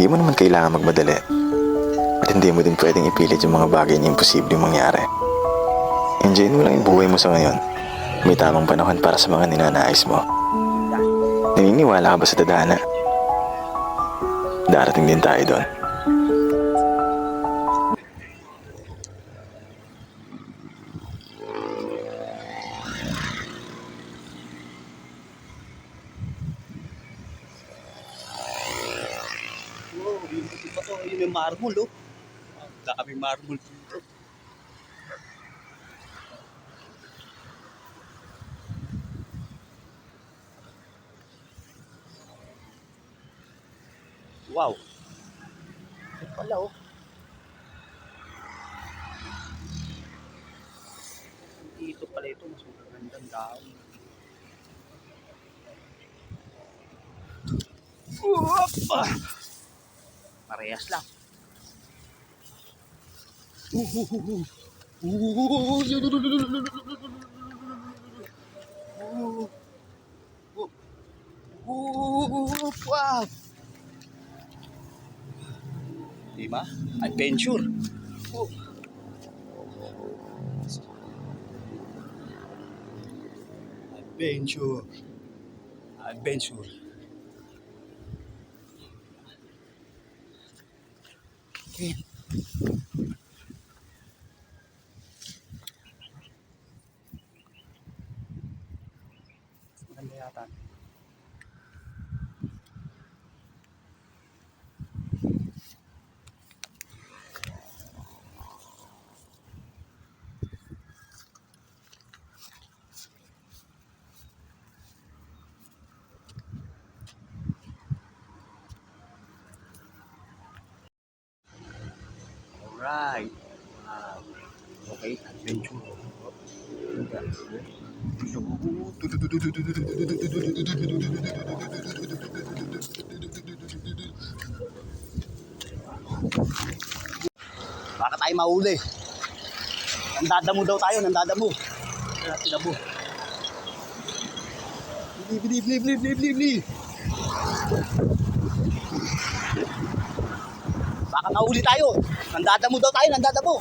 Hindi mo naman kailangan magmadali. At hindi mo din pwedeng ipilit yung mga bagay na imposibleng mangyari. Enjoyin mo lang yung buhay mo sa ngayon. May tamang panahon para sa mga ninanais mo. Naniniwala ka ba sa tadhana? Darating din tayo doon. Wow, yung iba to, yun yung marble, oh. Ang daming marble dito. Wow. Ito pala, oh. Dito pala ito, mas magandang dahon. Opa! Parehas lang. Wow! Diba? Adventure. Adventure. Adventure. Okay. Maganda yata. Alright. Wow. Okay, adventure. Baka tayo mahuli. Nandadamo daw tayo, nandadamo. Nandadamo. Bili. Baka mahuli tayo. Nandadamo daw tayo, nandadamo.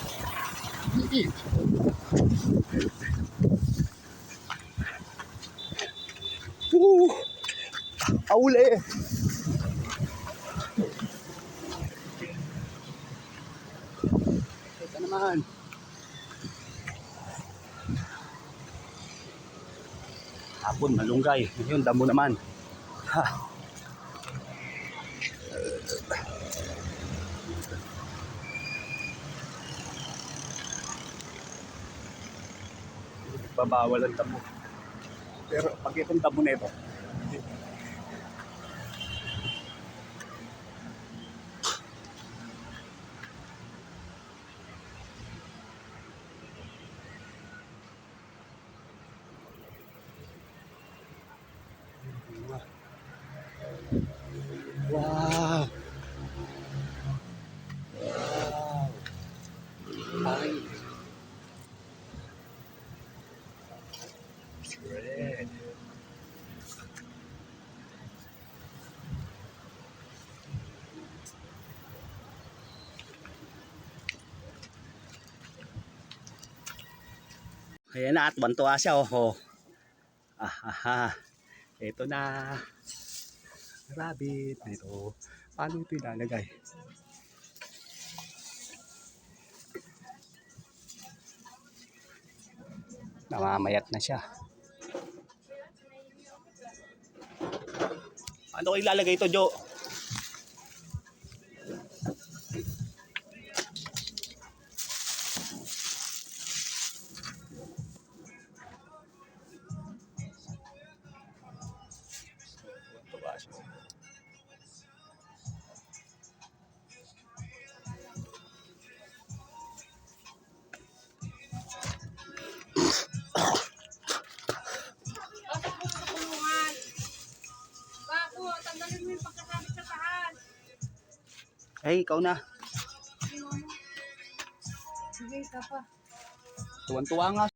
Ahuli. Ito naman. Hapon, malunggay. Ngayon, damo naman. Ha. Babawal ang damo. Pero pag itong damo na ito, wow! Wow! Ay! Red! Ayan na, at bantuwa siya, oh. Ito na. Rabbit. Ito. Paano ito ilalagay? Namamayat na siya. Ano ko ilalagay ito, Jo? Hey, ikaw na. Sige, ka pa. Tuwan-tuwa nga.